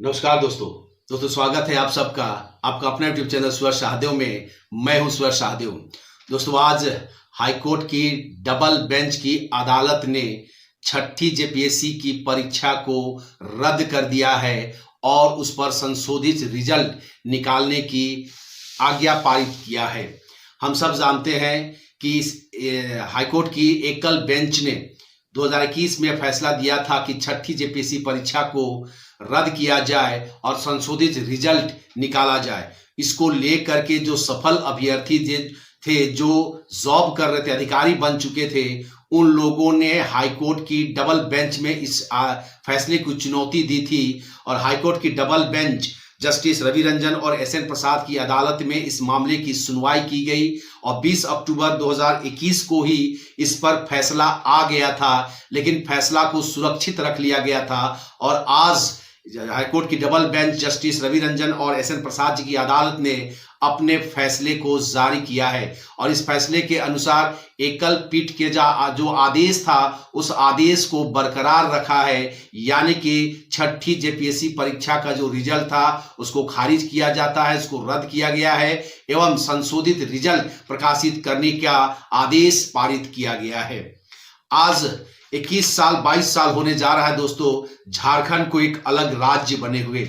नमस्कार दोस्तों स्वागत है आप सबका आपका अपना यूट्यूब चैनल सुरेश शाहदेव में। मैं हूं सुरेश शाहदेव। दोस्तों आज हाईकोर्ट की डबल बेंच की अदालत ने छठी जेपीएससी की परीक्षा को रद्द कर दिया है और उस पर संशोधित रिजल्ट निकालने की आज्ञा पारित किया है। हम सब जानते हैं कि हाईकोर्ट की एकल बेंच ने 2021 में फैसला दिया था कि छठी जेपीएससी परीक्षा को रद्द किया जाए और संशोधित रिजल्ट निकाला जाए। इसको लेकर के जो सफल अभ्यर्थी थे, जो जॉब कर रहे थे, अधिकारी बन चुके थे, उन लोगों ने हाईकोर्ट की डबल बेंच में इस फैसले को चुनौती दी थी और हाईकोर्ट की double bench justice Ravi Ranjan और एस एन प्रसाद की अदालत में इस मामले की सुनवाई की गई और 20 अक्टूबर 2021 को ही इस पर फैसला आ गया था, लेकिन फैसला को सुरक्षित रख लिया गया था। और आज हाईकोर्ट की double bench justice Ravi Ranjan और एस एन प्रसाद जी की अदालत ने अपने फैसले को जारी किया है और इस फैसले के अनुसार एकल पीठ के जो आदेश था उस आदेश को बरकरार रखा है, यानी कि छठी जेपीएससी परीक्षा का जो रिजल्ट था उसको खारिज किया जाता है, उसको रद्द किया गया है एवं संशोधित रिजल्ट प्रकाशित करने का आदेश पारित किया गया है। आज 21 साल 22 साल होने जा रहा है दोस्तों झारखंड को एक अलग राज्य बने हुए।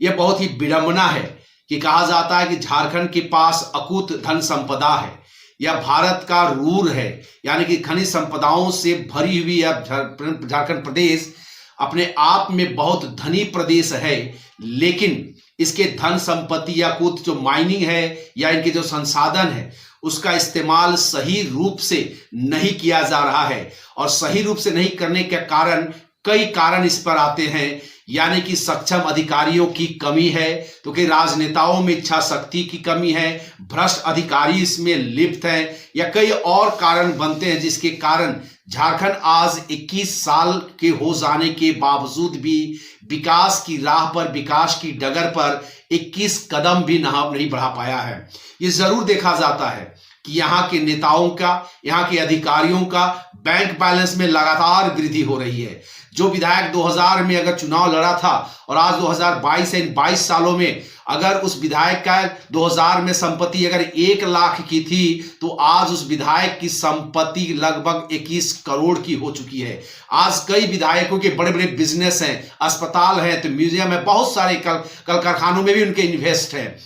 यह बहुत ही विडंबना है कि कहा जाता है कि झारखंड के पास अकूत धन संपदा है, यह भारत का रूर है, यानी कि खनिज संपदाओं से भरी हुई यह झारखंड प्रदेश अपने आप में बहुत धनी प्रदेश है, लेकिन इसके धन संपत्ति या कुछ जो माइनिंग है या इनके जो संसाधन है उसका इस्तेमाल सही रूप से नहीं किया जा रहा है। और सही रूप से नहीं करने के कारण कई कारण इस पर आते हैं, यानी कि सक्षम अधिकारियों की कमी है, तो कि राजनेताओं में इच्छा शक्ति की कमी है, भ्रष्ट अधिकारी इसमें लिप्त हैं या कई और कारण बनते हैं, जिसके कारण झारखंड आज 21 साल के हो जाने के बावजूद भी विकास की राह पर, विकास की डगर पर 21 कदम भी नहीं बढ़ा पाया है। ये जरूर देखा जाता है कि यहाँ के नेताओं का, यहाँ के अधिकारियों का बैंक बैलेंस में लगातार वृद्धि हो रही है। जो विधायक 2000 में अगर चुनाव लड़ा था और आज 2022 से 22 सालों में अगर उस विधायक का 2000 में संपत्ति अगर 1 लाख की थी तो आज उस विधायक की संपत्ति लगभग 21 करोड़ की हो चुकी है। आज कई विधायकों के बड़े बड़े बिजनेस हैं, अस्पताल है, तो म्यूजियम है, बहुत सारे कल कारखानों में भी उनके इन्वेस्ट है।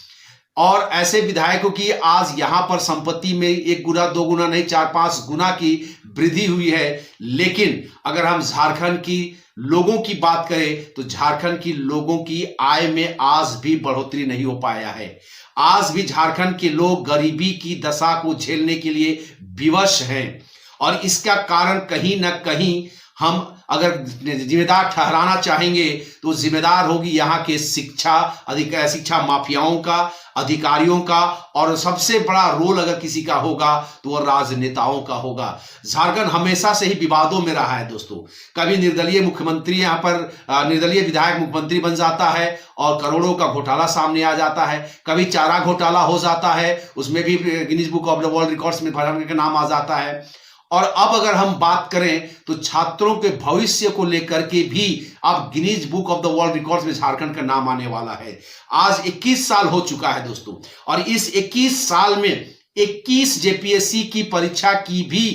और ऐसे विधायकों की आज यहां पर संपत्ति में 1 गुना 2 गुना नहीं 4-5 गुना की वृद्धि हुई है। लेकिन अगर हम झारखंड की लोगों की बात करें तो झारखंड की लोगों की आय में आज भी बढ़ोतरी नहीं हो पाया है। आज भी झारखंड के लोग गरीबी की दशा को झेलने के लिए विवश हैं और इसका कारण कहीं ना कहीं हम अगर जिम्मेदार ठहराना चाहेंगे तो जिम्मेदार होगी यहाँ के शिक्षा माफियाओं का, अधिकारियों का, और सबसे बड़ा रोल अगर किसी का होगा तो वह राजनेताओं का होगा। झारखंड हमेशा से ही विवादों में रहा है दोस्तों। कभी निर्दलीय मुख्यमंत्री यहाँ पर निर्दलीय विधायक मुख्यमंत्री बन जाता है और करोड़ों का घोटाला सामने आ जाता है, कभी चारा घोटाला हो जाता है, उसमें भी Guinness book of the world records में झारखंड का नाम आ जाता है। और अब अगर हम बात करें तो छात्रों के भविष्य को लेकर के भी अब Guinness book of the world records में झारखंड का नाम आने वाला है। आज 21 साल हो चुका है दोस्तों और इस 21 साल में 21 जेपीएससी की परीक्षा की भी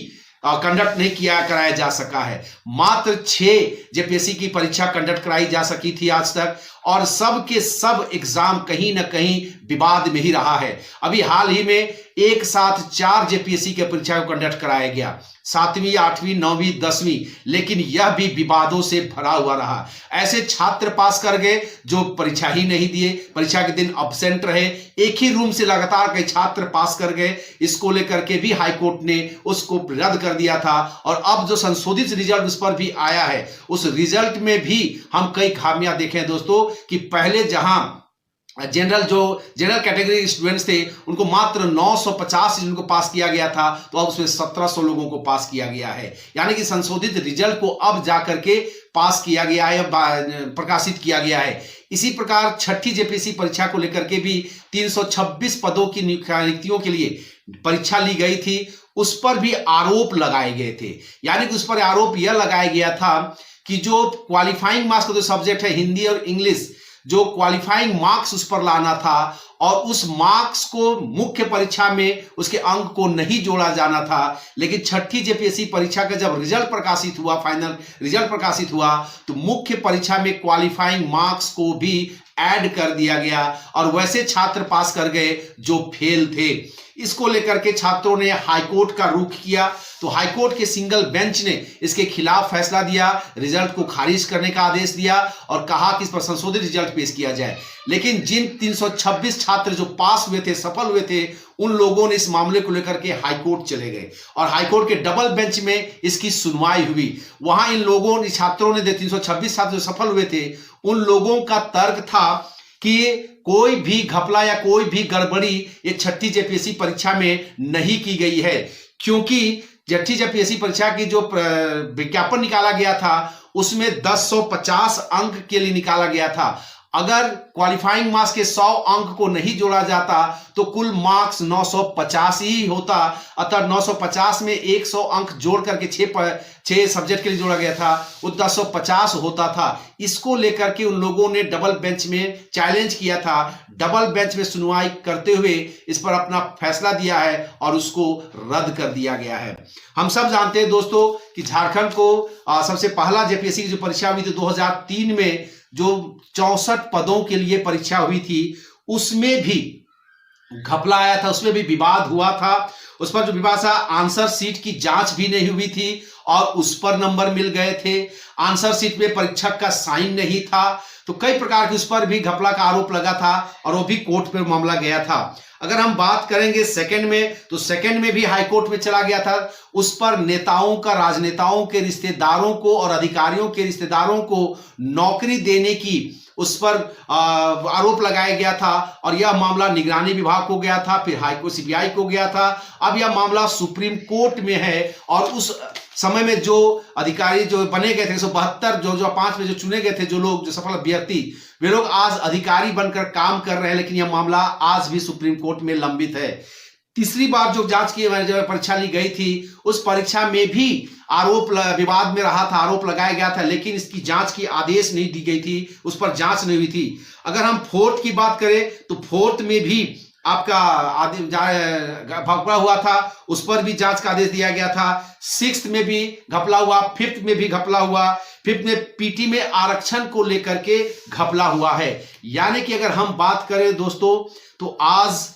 कंडक्ट नहीं कराया जा सका है। मात्र 6 जेपीएससी की परीक्षा कंडक्ट कराई जा सकी थी आज तक और सब के सब एग्जाम कहीं ना कहीं विवाद में ही रहा है। अभी हाल ही में एक साथ 4 जेपीएससी के परीक्षा को कंडक्ट कराया गया, 7वीं 8वीं 9वीं 10वीं, लेकिन यह भी विवादों से भरा हुआ रहा। ऐसे छात्र पास कर गए जो परीक्षा ही नहीं दिए, परीक्षा के दिन अब्सेंट रहे, एक ही रूम से लगातार कई छात्र पास कर गए। इसको लेकर के भी हाईकोर्ट ने उसको रद्द कर दिया था और अब जो संशोधित रिजल्ट उस पर भी आया है उस रिजल्ट में भी हम कई खामियां देखें दोस्तों कि पहले जहां जनरल कैटेगरी स्टूडेंट्स थे उनको मात्र 950 जिनको पास किया गया था तो अब उसमें 1700 लोगों को पास किया गया है, यानी कि संशोधित रिजल्ट को अब जाकर के पास किया गया है, प्रकाशित किया गया है। इसी प्रकार छठी जेपीएससी परीक्षा को लेकर के भी 326 पदों की नियुक्तियों के लिए परीक्षा ली गई थी, उस पर भी आरोप लगाए गए थे। यानी कि उस पर आरोप यह लगाया गया था कि जो क्वालिफाइंग मार्क्स का जो सब्जेक्ट है हिंदी और इंग्लिश, जो क्वालिफाइंग मार्क्स उस पर लाना था और उस मार्क्स को मुख्य परीक्षा में उसके अंक को नहीं जोड़ा जाना था। लेकिन छठी जेपीएससी परीक्षा का जब रिजल्ट प्रकाशित हुआ, फाइनल रिजल्ट प्रकाशित हुआ, तो मुख्य परीक्षा में क्वालिफाइंग मार्क्स को भी ऐड कर दिया गया और वैसे छात्र पास कर गए जो फेल थे। इसको लेकर के छात्रों ने हाईकोर्ट का रुख किया, तो हाईकोर्ट के सिंगल बेंच ने इसके खिलाफ फैसला दिया, रिजल्ट को खारिज करने का आदेश दिया और कहा कि इस पर संशोधित रिजल्ट पेश किया जाए। लेकिन जिन 326 छात्र जो पास हुए थे, सफल हुए थे, उन लोगों ने इस मामले को लेकर के हाईकोर्ट चले गए और हाईकोर्ट के डबल बेंच में इसकी सुनवाई हुई। वहां इन लोगों ने, छात्रों ने, 326 छात्र जो सफल हुए थे, उन लोगों का तर्क था कि कोई भी घपला या कोई भी गड़बड़ी ये छठी जेपीएससी परीक्षा में नहीं की गई है, क्योंकि छठी जेपीएससी परीक्षा की जो विज्ञापन निकाला गया था उसमें 1050 अंक के लिए निकाला गया था। अगर क्वालिफाइंग मार्क्स के 100 अंक को नहीं जोड़ा जाता तो कुल मार्क्स 950 ही होता, अतः 950 में 100 अंक जोड़ करके 6 सब्जेक्ट के लिए जोड़ा गया था, वो 1050 होता था। इसको लेकर के उन लोगों ने डबल बेंच में चैलेंज किया था। डबल बेंच में सुनवाई करते हुए इस पर अपना फैसला दिया है और उसको रद्द कर दिया गया है। हम सब जानते हैं दोस्तों कि झारखंड को सबसे पहला जेपीएससी की जो परीक्षा हुई थी 2003 में, जो 64 पदों के लिए परीक्षा हुई थी, उसमें भी घपला आया था, उसमें भी विवाद हुआ था। उस पर जो विवाद था, आंसर शीट की जांच भी नहीं हुई थी और उस पर नंबर मिल गए थे। आंसर शीट में परीक्षक का साइन नहीं था, तो कई प्रकार के उस पर भी घपला का आरोप लगा था और वो भी कोर्ट पर मामला गया था। अगर हम बात करेंगे सेकंड में, तो सेकंड में भी हाईकोर्ट में चला गया था। उस पर नेताओं का, राजनेताओं के रिश्तेदारों को और अधिकारियों के रिश्तेदारों को नौकरी देने की उस पर आरोप लगाया गया था और यह मामला निगरानी विभाग को गया था, फिर हाईकोर्ट सीबीआई को गया था। अब यह मामला सुप्रीम कोर्ट में है और उस समय में जो अधिकारी जो बने गए थे 172 जो 5 में जो चुने गए थे, जो लोग, जो सफल अभ्यर्थी, वे लोग आज अधिकारी बनकर काम कर रहे हैं, लेकिन यह मामला आज भी सुप्रीम कोर्ट में लंबित है। तीसरी बार जो जांच की जब परीक्षा ली गई थी, उस परीक्षा में भी आरोप विवाद में रहा था, आरोप लगाया गया था, लेकिन इसकी जांच की आदेश नहीं दी गई थी, उस पर जांच नहीं हुई थी। अगर हम फोर्थ की बात करें तो फोर्थ में भी आपका घपला हुआ था, उस पर भी जांच का आदेश दिया गया था। सिक्स्थ में भी घपला हुआ, फिफ्थ में भी घपला हुआ, फिफ्थ में पीटी में आरक्षण को लेकर के घपला हुआ है। यानी कि अगर हम बात करें दोस्तों, तो आज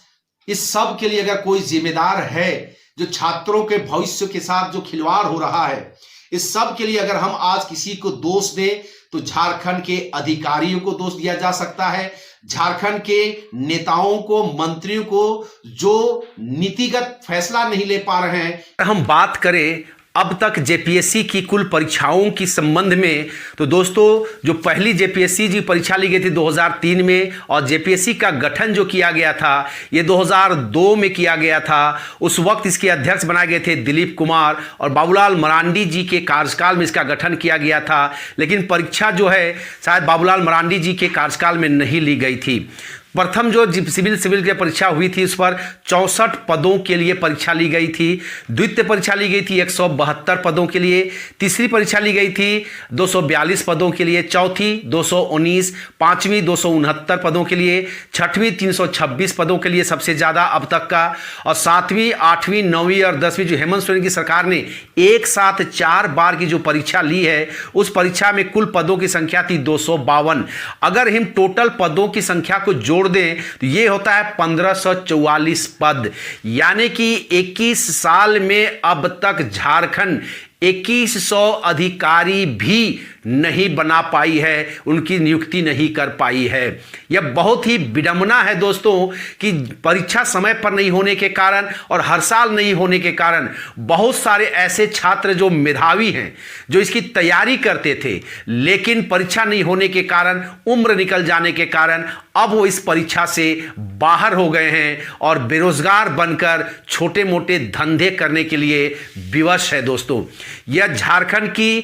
इस सब के लिए अगर कोई जिम्मेदार है, जो छात्रों के भविष्य के साथ जो खिलवाड़ हो रहा है, इस सब के लिए अगर हम आज किसी को दोष दें तो झारखंड के अधिकारियों को दोष दिया जा सकता है, झारखंड के नेताओं को, मंत्रियों को, जो नीतिगत फैसला नहीं ले पा रहे हैं। हम बात करें अब तक जेपीएससी की कुल परीक्षाओं की संबंध में, तो दोस्तों जो पहली जेपीएससी जी परीक्षा ली गई थी 2003 में और जेपीएससी का गठन जो किया गया था ये 2002 में किया गया था। उस वक्त इसके अध्यक्ष बनाए गए थे दिलीप कुमार और बाबूलाल मरांडी जी के कार्यकाल में इसका गठन किया गया था, लेकिन परीक्षा जो है शायद बाबूलाल मरांडी जी के कार्यकाल में नहीं ली गई थी। प्रथम जो सिविल की परीक्षा हुई थी उस पर 64 पदों के लिए परीक्षा ली गई थी। द्वितीय परीक्षा ली गई थी 172 पदों के लिए। तीसरी परीक्षा ली गई थी 242 पदों के लिए। चौथी 219, पांचवी 269 पदों के लिए, छठवीं 326 पदों के लिए सबसे ज़्यादा अब तक का, और सातवीं, आठवीं, नौवीं और 10वीं जो हेमंत सोरेन की सरकार ने एक साथ 4 बार की जो परीक्षा ली है, उस परीक्षा में कुल पदों की संख्या थी 252। अगर हम टोटल पदों की संख्या को जोड़ दें तो ये होता है 1544 पद। यानी कि 21 साल में अब तक झारखंड 2100 अधिकारी भी नहीं बना पाई है, उनकी नियुक्ति नहीं कर पाई है। यह बहुत ही विडंबना है दोस्तों कि परीक्षा समय पर नहीं होने के कारण और हर साल नहीं होने के कारण बहुत सारे ऐसे छात्र जो मेधावी हैं, जो इसकी तैयारी करते थे, लेकिन परीक्षा नहीं होने के कारण, उम्र निकल जाने के कारण अब वो इस परीक्षा से बाहर हो गए हैं और बेरोजगार बनकर छोटे मोटे धंधे करने के लिए विवश है। दोस्तों यह झारखंड की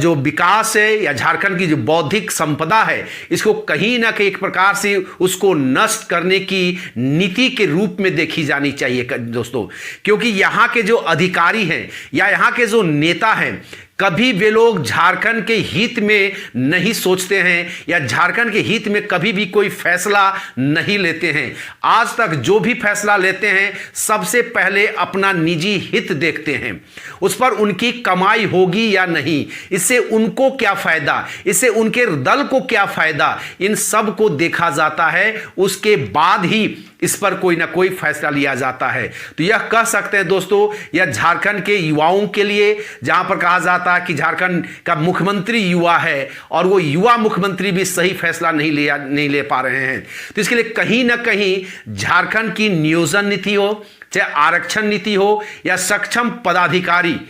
जो विकास है या झारखंड की जो बौद्धिक संपदा है, इसको कहीं ना कहीं एक प्रकार से उसको नष्ट करने की नीति के रूप में देखी जानी चाहिए दोस्तों, क्योंकि यहाँ के जो अधिकारी हैं या यहाँ के जो नेता हैं, कभी वे लोग झारखंड के हित में नहीं सोचते हैं या झारखंड के हित में कभी भी कोई फैसला नहीं लेते हैं। आज तक जो भी फैसला लेते हैं सबसे पहले अपना निजी हित देखते हैं, उस पर उनकी कमाई होगी या नहीं, इससे उनको क्या फायदा, इससे उनके दल को क्या फायदा, इन सब को देखा जाता है। उसके बाद ही इस पर कोई ना कोई फैसला लिया जाता है। तो यह कह सकते हैं दोस्तों, यह झारखंड के युवाओं के लिए, जहां पर कहा जाता है कि झारखंड का मुख्यमंत्री युवा है और वो युवा मुख्यमंत्री भी सही फैसला नहीं ले पा रहे हैं, तो इसके लिए कहीं ना कहीं झारखंड की नियोजन नीति हो, चाहे आरक्षण नीति हो या सक्षम पदाधिकारी,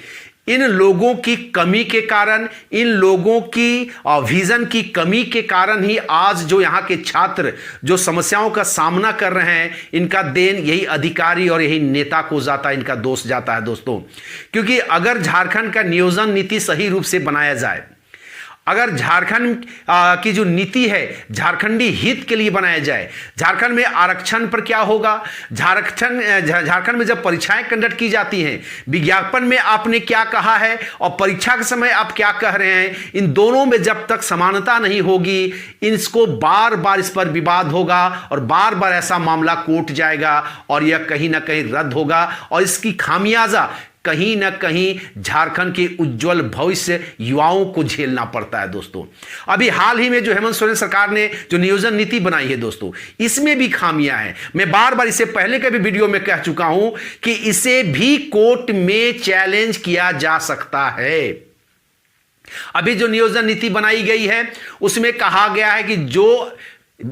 इन लोगों की कमी के कारण, इन लोगों की विजन की कमी के कारण ही आज जो यहाँ के छात्र जो समस्याओं का सामना कर रहे हैं, इनका देन यही अधिकारी और यही नेता को जाता है, इनका दोष जाता है दोस्तों। क्योंकि अगर झारखंड का नियोजन नीति सही रूप से बनाया जाए, अगर झारखंड की जो नीति है झारखंडी हित के लिए बनाया जाए, झारखंड में आरक्षण पर क्या होगा, झारखंड में जब परीक्षाएं कंडक्ट की जाती हैं, विज्ञापन में आपने क्या कहा है और परीक्षा के समय आप क्या कह रहे हैं, इन दोनों में जब तक समानता नहीं होगी, इसको बार बार इस पर विवाद होगा और बार बार ऐसा मामला कोर्ट जाएगा और यह कहीं ना कहीं रद्द होगा और इसकी खामियाजा कहीं ना कहीं झारखंड के उज्जवल भविष्य युवाओं को झेलना पड़ता है दोस्तों। अभी हाल ही में जो हेमंत सोरेन सरकार ने जो नियोजन नीति बनाई है दोस्तों, इसमें भी खामियां हैं। मैं बार बार इसे पहले के भी वीडियो में कह चुका हूं कि इसे भी कोर्ट में चैलेंज किया जा सकता है। अभी जो नियोजन नीति बनाई गई है उसमें कहा गया है कि जो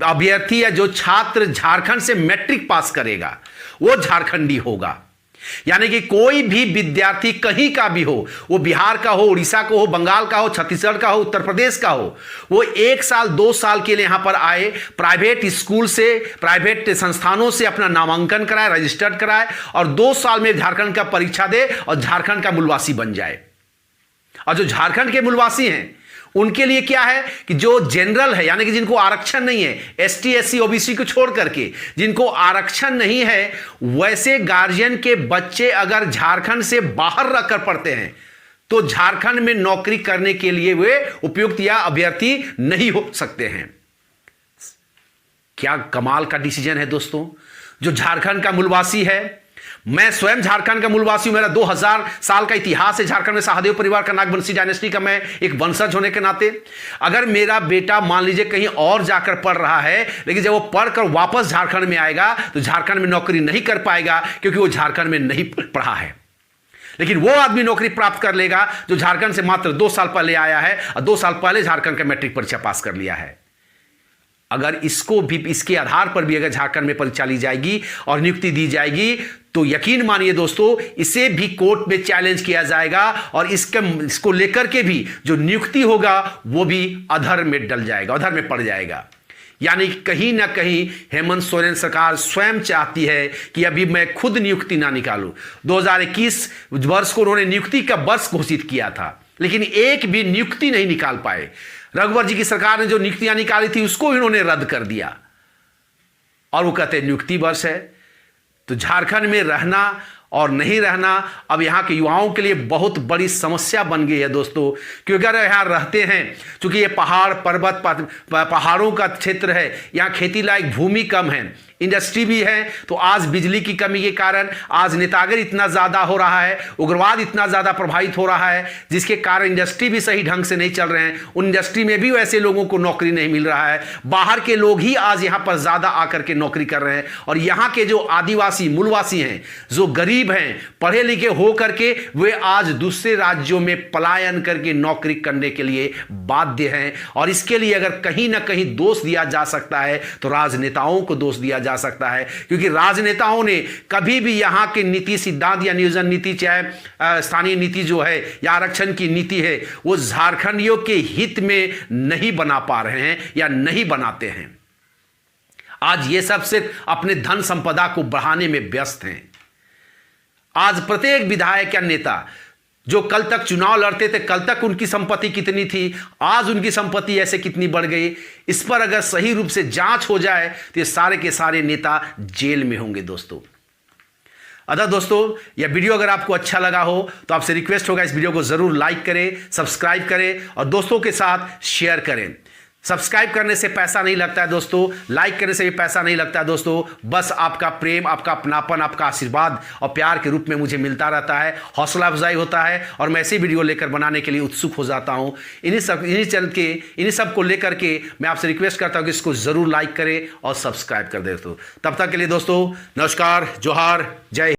अभ्यर्थी या जो छात्र झारखंड से मैट्रिक पास करेगा वो झारखंडी होगा। यानी कि कोई भी विद्यार्थी कहीं का भी हो, वो बिहार का हो, उड़ीसा का हो, बंगाल का हो, छत्तीसगढ़ का हो, उत्तर प्रदेश का हो, वो 1 साल 2 साल के लिए यहां पर आए, प्राइवेट स्कूल से, प्राइवेट संस्थानों से अपना नामांकन कराए, रजिस्टर्ड कराए और 2 साल में झारखंड का परीक्षा दे और झारखंड का मूलवासी बन जाए। और जो झारखंड के मूलवासी हैं उनके लिए क्या है कि जो जनरल है, यानी कि जिनको आरक्षण नहीं है, एसटी एससी ओबीसी को छोड़ करके जिनको आरक्षण नहीं है, वैसे गार्जियन के बच्चे अगर झारखंड से बाहर रहकर पढ़ते हैं तो झारखंड में नौकरी करने के लिए वे उपयुक्त या अभ्यर्थी नहीं हो सकते हैं। क्या कमाल का डिसीजन है दोस्तों। जो झारखंड का मूलवासी है, मैं स्वयं झारखंड का मूलवासी हूं, मेरा 2000 साल का इतिहास है झारखंड में, शाहदेव परिवार का, नागवंशी डायनेस्टी का मैं एक वंशज होने के नाते, अगर मेरा बेटा मान लीजिए कहीं और जाकर पढ़ रहा है, लेकिन जब वो पढ़कर वापस झारखंड में आएगा तो झारखंड में नौकरी नहीं कर पाएगा क्योंकि वो झारखंड में नहीं पढ़ा है। लेकिन वो आदमी नौकरी प्राप्त कर लेगा जो झारखंड से मात्र 2 साल पहले आया है और 2 साल पहले झारखंड का मैट्रिक परीक्षा पास कर लिया है। अगर इसको भी, इसके आधार पर भी अगर झारखंड में परीक्षा ली जाएगी और नियुक्ति दी जाएगी तो यकीन मानिए दोस्तों, इसे भी कोर्ट में चैलेंज किया जाएगा और इसको लेकर के भी जो नियुक्ति होगा वो भी अधर्म में डल जाएगा, अधर्म में पड़ जाएगा। यानी कहीं ना कहीं हेमंत सोरेन सरकार स्वयं चाहती है कि अभी मैं खुद नियुक्ति ना निकालूं। 2021 वर्ष को उन्होंने नियुक्ति का वर्ष घोषित किया था, लेकिन एक भी नियुक्ति नहीं निकाल पाए। रघुवर जी की सरकार ने जो नियुक्तियां निकाली थी उसको इन्होंने रद्द कर दिया और वो कहते हैं नियुक्ति वर्ष है। तो झारखंड में रहना और नहीं रहना अब यहाँ के युवाओं के लिए बहुत बड़ी समस्या बन गई है दोस्तों। क्योंकि अगर यहाँ रहते हैं, चूंकि ये पहाड़ पर्वत पहाड़ों का क्षेत्र है, यहाँ खेती लायक भूमि कम है, इंडस्ट्री भी है, तो आज बिजली की कमी के कारण आज नेतागिरी इतना ज्यादा हो रहा है, उग्रवाद इतना ज्यादा प्रभावित हो रहा है, जिसके कारण इंडस्ट्री भी सही ढंग से नहीं चल रहे हैं। उन इंडस्ट्री में भी वैसे लोगों को नौकरी नहीं मिल रहा है। बाहर के लोग ही आज यहाँ पर ज्यादा आकर के नौकरी कर रहे हैं और यहाँ के जो आदिवासी मूलवासी हैं, जो गरीब हैं, पढ़े लिखे हो करके वे आज दूसरे राज्यों में पलायन करके नौकरी करने के लिए बाध्य हैं। और इसके लिए अगर कहीं ना कहीं दोष दिया जा सकता है तो राजनेताओं को दोष दिया जा सकता है, क्योंकि राजनेताओं ने कभी भी यहां के नीति सिद्धांत या नियोजन नीति, चाहे स्थानीय नीति जो है या आरक्षण की नीति है, वो झारखंडियों के हित में नहीं बना पा रहे हैं या नहीं बनाते हैं। आज ये सब सिर्फ अपने धन संपदा को बढ़ाने में व्यस्त हैं। आज प्रत्येक विधायक या नेता जो कल तक चुनाव लड़ते थे, कल तक उनकी संपत्ति कितनी थी, आज उनकी संपत्ति ऐसे कितनी बढ़ गई, इस पर अगर सही रूप से जांच हो जाए तो ये सारे के सारे नेता जेल में होंगे दोस्तों। अतः दोस्तों, यह वीडियो अगर आपको अच्छा लगा हो तो आपसे रिक्वेस्ट होगा इस वीडियो को जरूर लाइक करें, सब्सक्राइब करें और दोस्तों के साथ शेयर करें। सब्सक्राइब करने से पैसा नहीं लगता है दोस्तों, लाइक करने से भी पैसा नहीं लगता है दोस्तों, बस आपका प्रेम, आपका अपनापन, आपका आशीर्वाद और प्यार के रूप में मुझे मिलता रहता है, हौसला अफजाई होता है और मैं ऐसी वीडियो लेकर बनाने के लिए उत्सुक हो जाता हूं। इन्हीं सब को लेकर के मैं आपसे रिक्वेस्ट करता हूं कि इसको जरूर लाइक करें और सब्सक्राइब कर दें दोस्तों। तब तक के लिए दोस्तों नमस्कार, जोहार, जय।